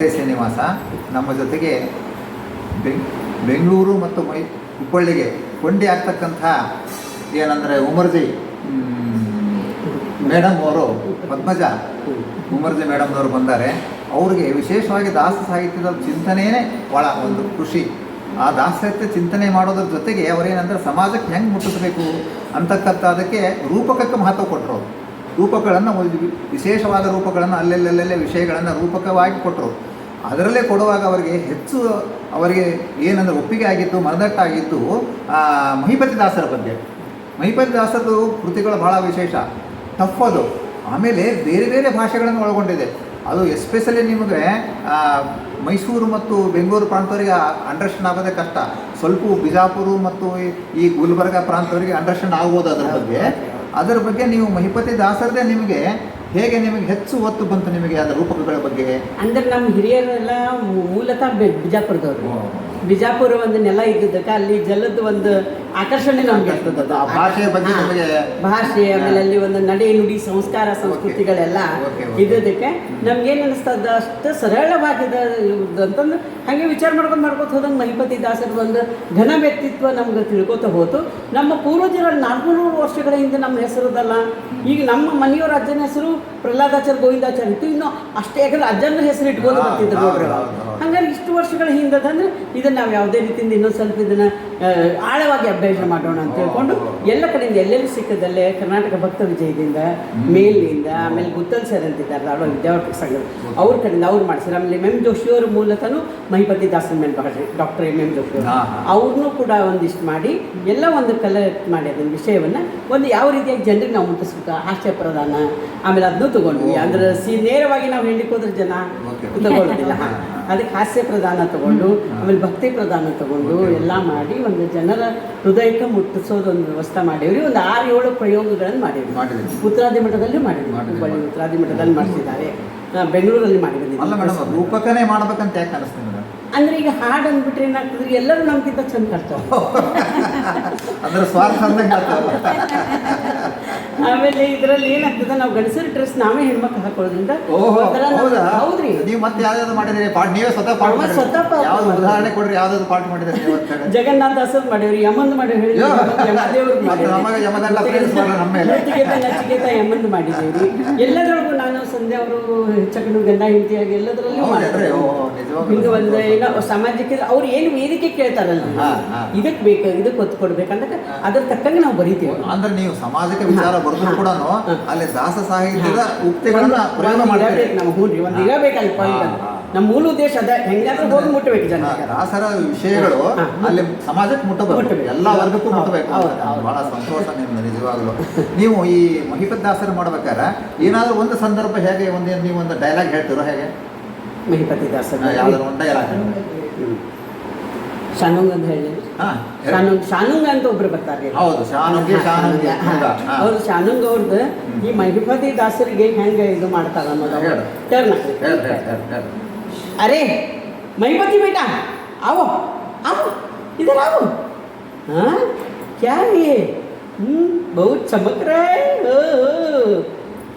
ಶ್ರೀನಿವಾಸ ನಮ್ಮ ಜೊತೆಗೆ ಬೆಂಗಳೂರು ಮತ್ತು ಹುಬ್ಬಳ್ಳಿಗೆ ಕೊಂಡಿ ಆಗ್ತಕ್ಕಂಥ ಏನಂದರೆ ಉಮರ್ಜಿ ಮೇಡಮ್ ಅವರು ಪದ್ಮಜ ಉಮರ್ಜಿ ಮೇಡಮ್ನವರು ಬಂದ್ದಾರೆ. ಅವ್ರಿಗೆ ವಿಶೇಷವಾಗಿ ದಾಸ ಸಾಹಿತ್ಯದ ಚಿಂತನೆಯೇ ಭಾಳ ಒಂದು ಖುಷಿ. ಆ ದಾಸ ಸಾಹಿತ್ಯ ಚಿಂತನೆ ಮಾಡೋದ್ರ ಜೊತೆಗೆ ಅವರೇನಂದ್ರೆ ಸಮಾಜಕ್ಕೆ ಹೆಂಗೆ ಮುಟ್ಟಿಸಬೇಕು ಅಂತಕ್ಕಂಥದಕ್ಕೆ ರೂಪಕಕ್ಕೆ ಮಹತ್ವ ಕೊಟ್ಟರು. ರೂಪಗಳನ್ನು ವಿಶೇಷವಾದ ರೂಪಗಳನ್ನು ಅಲ್ಲೆಲ್ಲೆಲ್ಲೆಲ್ಲೇ ವಿಷಯಗಳನ್ನು ರೂಪಕವಾಗಿ ಕೊಟ್ಟರು. ಅದರಲ್ಲೇ ಕೊಡುವಾಗ ಅವರಿಗೆ ಹೆಚ್ಚು ಅವರಿಗೆ ಏನಂದರೆ ಒಪ್ಪಿಗೆ ಆಗಿತ್ತು, ಮನದಟ್ಟಾಗಿತ್ತು ಮಹಿಪತಿ ದಾಸರ ಬಗ್ಗೆ. ಮಹಿಪತಿ ದಾಸರದು ಕೃತಿಗಳು ಭಾಳ ವಿಶೇಷ, ಟಫ್ ಅದು. ಆಮೇಲೆ ಬೇರೆ ಬೇರೆ ಭಾಷೆಗಳನ್ನು ಒಳಗೊಂಡಿದೆ. ಅದು ಎಸ್ಪೆಷಲಿ ನಿಮಗೆ ಮೈಸೂರು ಮತ್ತು ಬೆಂಗಳೂರು ಪ್ರಾಂತವರಿಗೆ ಅಂಡರ್ಸ್ಟ್ಯಾಂಡ್ ಆಗೋದೇ ಕಷ್ಟ. ಸ್ವಲ್ಪ ಬಿಜಾಪುರ ಮತ್ತು ಈ ಗುಲ್ಬರ್ಗ ಪ್ರಾಂತವರಿಗೆ ಅಂಡರ್ಸ್ಟ್ಯಾಂಡ್ ಆಗ್ಬೋದು ಅದರ ಬಗ್ಗೆ ನೀವು ಮಹಿಪತಿ ದಾಸರದೇ ನಿಮಗೆ ಹೇಗೆ ನಿಮಗೆ ಹೆಚ್ಚು ಒತ್ತು ಬಂತು ನಿಮಗೆ ಅದರ ರೂಪಕಗಳ ಬಗ್ಗೆ? ಅಂದ್ರೆ ನಮ್ಮ ಹಿರಿಯರೆಲ್ಲ ಮೂಲತಃ ಬಿಜಾಪುರದವರು. ಬಿಜಾಪುರ ಒಂದು ನೆಲ ಇದ್ದಿದ್ದಕ್ಕೆ ಅಲ್ಲಿ ಜಲದ ಒಂದು ಆಕರ್ಷಣೆ ನಮ್ಗೆ ಇರ್ತದೆ. ಆ ಭಾಷೆಯ ಬಗ್ಗೆ ನಮಗೆ ಭಾಷೆ, ಆಮೇಲೆ ಅಲ್ಲಿ ಒಂದು ನಡೆ ನುಡಿ ಸಂಸ್ಕಾರ ಸಂಸ್ಕೃತಿಗಳೆಲ್ಲ ಇದ್ದದಕ್ಕೆ ನಮ್ಗೇನು ಅನಿಸ್ತದ ಅಷ್ಟು ಸರಳವಾಗಿದೆ ಅಂತಂದು ಹಾಗೆ ವಿಚಾರ ಮಾಡ್ಕೊತ ಹೋದಂಗೆ ಮಹಿಪತಿ ದಾಸರ ಒಂದು ಘನ ವ್ಯಕ್ತಿತ್ವ ನಮ್ಗೆ ತಿಳ್ಕೊತ ಹೋತು. ನಮ್ಮ ಪೂರ್ವಜರ 400 ವರ್ಷಗಳ ಹಿಂದೆ ನಮ್ಮ ಹೆಸರದಲ್ಲ. ಈಗ ನಮ್ಮ ಮನೆಯವರ ಅಜ್ಜನ ಹೆಸರು ಪ್ರಹ್ಲಾದಾಚಾರ್ಯ ಗೋವಿಂದಾಚಾರ್ಯ ಇತ್ತು. ಇನ್ನು ಅಷ್ಟೇ, ಯಾಕಂದ್ರೆ ಅಜ್ಜನ ಹೆಸರು ಇಟ್ಕೊಂಡು ಬರ್ತಿದ್ರು ನೋಡ್ರಿ. ಹಂಗಾರೆ ಇಷ್ಟು ವರ್ಷಗಳ ಹಿಂದದಂದ್ರೆ ಇದನ್ನು ನಾವು ಯಾವುದೇ ರೀತಿಯಿಂದ ಇನ್ನೊಂದು ಸ್ವಲ್ಪ ಇದನ್ನು ಆಳವಾಗಿ ಅಭ್ಯಾಸ ಮಾಡೋಣ ಅಂತ ಹೇಳ್ಕೊಂಡು ಎಲ್ಲ ಕಡೆಯಿಂದ ಎಲ್ಲೆಲ್ಲಿ ಸಿಕ್ಕದಲ್ಲೇ ಕರ್ನಾಟಕ ಭಕ್ತ ವಿಜಯದಿಂದ ಮೇಲಿನಿಂದ, ಆಮೇಲೆ ಗುತ್ತಲ್ ಸರ್ ಅಂತಿದ್ದಾರೆ ಧಾರವಾಡ ವಿದ್ಯಾವರ್ಧಕ ಸಂಘದ ಅವ್ರ ಕಡೆಯಿಂದ ಅವ್ರು ಮಾಡಿಸಿದ್ರು. ಆಮೇಲೆ ಎಂ ಜೋಶಿಯವ್ರ ಮೂಲತನೂ ಮಹಿಪತಿ ದಾಸನ ಮೇಲೆ ಭಾಷೆ ಡಾಕ್ಟರ್ ಎಂ ಜೋಶಿಯವರು ಅವ್ರನ್ನೂ ಕೂಡ ಒಂದಿಷ್ಟು ಮಾಡಿ ಎಲ್ಲ ಒಂದು ಕಲೆಕ್ಟ್ ಮಾಡಿ ಅದನ್ನ ವಿಷಯವನ್ನು ಒಂದು ಯಾವ ರೀತಿಯಾಗಿ ಜನರಿಗೆ ನಾವು ಮುಟ್ಟಿಸ್ಬೇಕು, ಹಾಸ್ಯ ಪ್ರಧಾನ, ಆಮೇಲೆ ಅದನ್ನೂ ತೊಗೊಂಡ್ವಿ. ಅಂದ್ರೆ ನೇರವಾಗಿ ನಾವು ಹೇಳಲಿಕ್ಕೆ ಹೋದ್ರೆ ಜನ ತಗೊಳ್ಳೋದಿಲ್ಲ. ಅದಕ್ಕೆ ಹಾಸ್ಯ ಪ್ರಧಾನ ತಗೊಂಡು ಆಮೇಲೆ ಭಕ್ತಿ ಪ್ರಧಾನ ತಗೊಂಡು ಎಲ್ಲ ಮಾಡಿ ಒಂದು ಜನರ ಹೃದಯಕ್ಕೆ ಮುಟ್ಟಿಸೋದೊಂದು ವ್ಯವಸ್ಥೆ ಮಾಡೀವ್ರಿ. ಒಂದು 6-7 ಪ್ರಯೋಗಗಳನ್ನು ಮಾಡಿದ್ವಿ. ಉತ್ತರಾದಿ ಮಠದಲ್ಲಿ ಮಾಡಿದ್ವಿ, ಹುಬ್ಬಳ್ಳಿ ಉತ್ತರಾದಿ ಮಠದಲ್ಲಿ ಮಾಡಿಸಿದ್ದಾರೆ, ಬೆಂಗಳೂರಲ್ಲಿ ಮಾಡಿದ್ವಿ. ರೂಪಕನೇ ಮಾಡ್ಬೇಕಂತ ಯಾಕೆ ಅನಿಸ್ತೀನಿ ಅಂದ್ರೆ ಈಗ ಹಾಡು ಅಂದ್ಬಿಟ್ರೆ ಏನಾಗ್ತದೆ, ಎಲ್ಲರೂ ನಮ್ಗಿಂತ ಚಂದ ಕಾಡ್ತಾರೆ. ಆಮೇಲೆ ಇದರಲ್ಲಿ ಏನಾಗ್ತದೆ, ನಾವು ಗಂಡಸರ ಡ್ರೆಸ್ ನಾವೇ ಹೆಣ್ಮಕ್ಳು ಹಾಕೊಳ್ಳೋದ್ರಿಂದ ಹೌದ್ರಿ. ನೀವು ಮತ್ತೆ ಯಾವ್ದಾದ್ರು ಮಾಡಿದ್ರಿ ನೀವೇ ಸ್ವತಃ ಉದಾಹರಣೆ ಕೊಡ್ರಿ, ಯಾವ್ದಾದ್ರು ಪಾಠ ಮಾಡಿದ್ರಿ? ಜಗನ್ನಾಥ ದಾಸದ್ ಮಾಡೇವ್ರಿ, ಯಮಂದ್ ಮಾಡೇವ್ರಿ, ನಚಿಕೇತ ಯಮಂದ್ ಮಾಡಿದೇವ್ರಿ. ಎಲ್ಲದ್ರೊಳಗೂ ನಾನು ಸಂಧ್ಯಾ ಅವರು ಹೆಚ್ಚಕಡು ಗಂಡ ಹೆಂಡತಿಯಾಗಿ ಎಲ್ಲದರಲ್ಲೂ ಹಿಂಗೆ ಒಂದು ಏನೋ ಸಮಾಜಕ್ಕೆ ಅವ್ರು ಏನು ವೇದಿಕೆ ಕೇಳ್ತಾರಲ್ಲ, ಇದಕ್ಕೆ ಬೇಕು, ಇದಕ್ಕೆ ಒತ್ತು ಕೊಡ್ಬೇಕಂದ್ರೆ ಅದ್ರ ತಕ್ಕಂಗೆ ನಾವು ಬರೀತೀವಿ. ಅಂದ್ರೆ ನೀವು ಸಮಾಜಕ್ಕೆ ವಿಚಾರ ಬರೆದ್ರು ಕೂಡ ಅಲ್ಲಿ ದಾಸ ಸಾಹಿತ್ಯದ ಉಕ್ತಿಗಳನ್ನ ಪ್ರಯೋಗ ಮಾಡ್ತೀವಿ ನಾವು. ಹೂನ್ರಿ, ಒಂದು ಇರಬೇಕಲ್ಲ ಪಾಯಿಂಟ್. ನಮ್ಮ ಮೂಲ ಉದ್ದೇಶ ಅದ, ಹೆಂಗಾದ್ರೂ ಹೋಗಿ ಮುಟ್ಟಬೇಕು ಜನ. ದಾಸರ ವಿಷಯಗಳು ಅಲ್ಲಿ ಸಮಾಜಕ್ಕೆ ಮುಟ್ಟಬೇಕು, ಎಲ್ಲ ವರ್ಗಕ್ಕೂ ಮುಟ್ಟಬೇಕು. ಬಹಳ ಸಂತೋಷ ನಿಮ್ದು ನಿಜವಾಗ್ಲು. ನೀವು ಈ ಮಹಿಪತಿ ದಾಸರ ಮಾಡ್ಬೇಕಾದ್ರೆ ಏನಾದ್ರು ಒಂದು ಸಂದರ್ಭ ಹೇಗೆ ನೀವು ಒಂದು ಡೈಲಾಗ್ ಹೇಳ್ತೀರೋ ಹೇಗೆ? ಮಹಿಪತಿ ದಾಸರ ಯಾವ್ದಾದ್ರು ಒಂದು ಡೈಲಾಗ್ ಶಾನುಂಗ್ ಅಂತ ಹೇಳಿ, ಶಾನುಂಗ್ ಅಂತ ಒಬ್ರು ಬರ್ತಾರೆ. ಹೌದು, ಅವ್ರು ಶಾನುಂಗ್ ಅವ್ರದ್ದು ಈ ಮಹಿಪತಿ ದಾಸರಿಗೆ ಹೆಂಗೆ ಇದು ಮಾಡ್ತಾರ ಅನ್ನೋದು ಟರ್ನ್. ಅರೆ ಮಹಿಪತಿ ಬೇಟಾ आओ आओ इधर आओ, हाँ क्या है, बहुत चमक रहा है,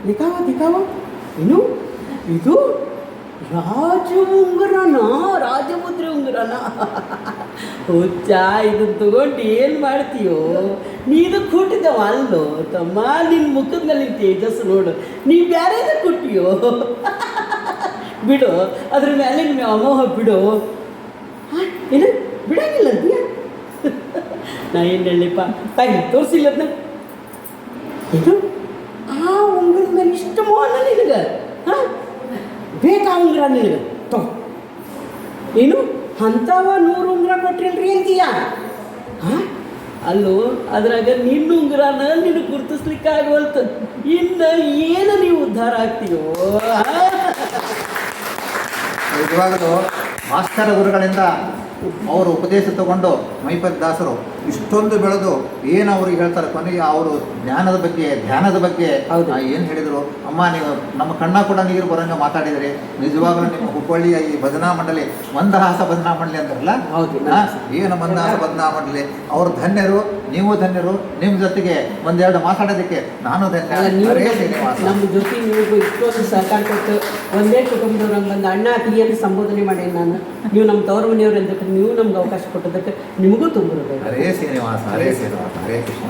दिखाओ दिखाओ. ಇನ್ನು ಇದು ರಾಜ ಉಂಗುರನ, ರಾಜಮುದ್ರೆ ಉಂಗುರನ. ಹುಚ್ಚ, ಇದನ್ನು ತಗೊಂಡು ಏನು ಮಾಡ್ತೀಯೋ ನೀ? ಇದಕ್ಕೆ ಕೊಟ್ಟಿದ್ದವ ಅಲ್ಲೋ ತಮ್ಮ, ನಿನ್ನ ಮುಖದ ಮೇಲೆ ತೇಜಸ್ಸು ನೋಡು, ನೀ ಬ್ಯಾರೇದ ಕೊಟ್ಟಿಯೋ? ಬಿಡು, ಅದ್ರ ಮೇಲೆ ನಿಮ್ಮ ಅಮೋಹ ಬಿಡು. ಏನು ಬಿಡಂಗಿಲ್ಲ ಅಂತೀಯ? ನಾ ಏನು ಹೇಳಿಪ್ಪ, ತಾಯಿ ತೋರಿಸಿಲ್ಲ ಅದನ್ನ. ಇದು ಆ ಉಂಗುರದ ಮೇಲೆ ಇಷ್ಟು ಮೋಹನ ನಿನಗೆ? ಹಾಂ, ಬೇಕಾ ಉಂಗುರ ನಿನಗೆ? ಏನು ಅಂಥವ 100 ಉಂಗುರ ಕೊಟ್ರಿಲ್ರಿ ಅಂತೀಯ? ಹಾಂ, ಅಲ್ಲೋ ಅದ್ರಾಗ ನಿನ್ನ ಉಂಗುರನ ನಿನಗೆ ಗುರುತಿಸ್ಲಿಕ್ಕೆ ಆಗೋಲ್ತ. ಇನ್ನು ಏನು ನೀವು ಉದ್ಧಾರ ಆಗ್ತೀಯೋ? ನಿಜವಾಗಲೂ ಮಾಸ್ತರ ಗುರುಗಳಿಂದ ಅವರು ಉಪದೇಶ ತಗೊಂಡು ಮಹಿಪತಿ ದಾಸರು ಇಷ್ಟೊಂದು ಬೆಳೆದು ಏನು ಅವ್ರಿಗೆ ಹೇಳ್ತಾರೆ ಕೊನೆಗೆ ಅವರು ಜ್ಞಾನದ ಬಗ್ಗೆ ಧ್ಯಾನದ ಬಗ್ಗೆ ಹೌದು. ಏನು ಹೇಳಿದರು, ಅಮ್ಮ ನೀವು ನಮ್ಮ ಕಣ್ಣ ಕೂಡ ನೀರು ಬರೋಂಗೆ ಮಾತಾಡಿದರೆ ನಿಜವಾಗ್ಲೂ ನಿಮ್ಮ ಹುಬ್ಬಳ್ಳಿಯ ಈ ಭಜನಾ ಮಂಡಳಿ ಮಂದಹಾಸ ಭಜನಾ ಮಂಡಳಿ ಅಂತಾರಲ್ಲ, ಹೌದು. ಏನು ಮಂದಹಾಸ ಭಜನಾ ಮಂಡಳಿ ಅವರು ಧನ್ಯರು, ನೀವು ಧನ್ಯರು. ನಿಮ್ಮ ಜೊತೆಗೆ ಒಂದೆರಡು ಮಾತಾಡೋದಕ್ಕೆ ನಾನು ಧನ್ಯ. ಅಲ್ಲ, ನೀವು ಹರೇ ಶ್ರೀನಿವಾಸ. ನಮ್ಮ ಜೊತೆ ನೀವು ಇಷ್ಟೊಂದು ಸಹಕಾರ ಕೊಟ್ಟು ಒಂದೇ ಕುಟುಂಬದವ್ರು ಬಂದು ಅಣ್ಣ ಅತಿಯನ್ನು ಸಂಬೋಧನೆ ಮಾಡೇನಿ ನಾನು. ನೀವು ನಮ್ಮ ತವರು ಮನೆಯವ್ರು ಅಂದಕ್ಕೆ ನೀವು ನಮ್ಗೆ ಅವಕಾಶ ಕೊಟ್ಟದಕ್ಕೆ ನಿಮಗೂ ತುಂಬ ಹರೇ ಶ್ರೀನಿವಾಸ, ಹರೇ ಶ್ರೀನಿವಾಸ, ಹರೇ ಕೃಷ್ಣ.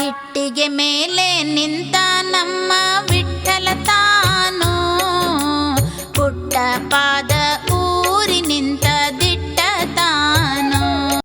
ಇಟ್ಟಿಗೆ ಮೇಲೆ ನಿಂತ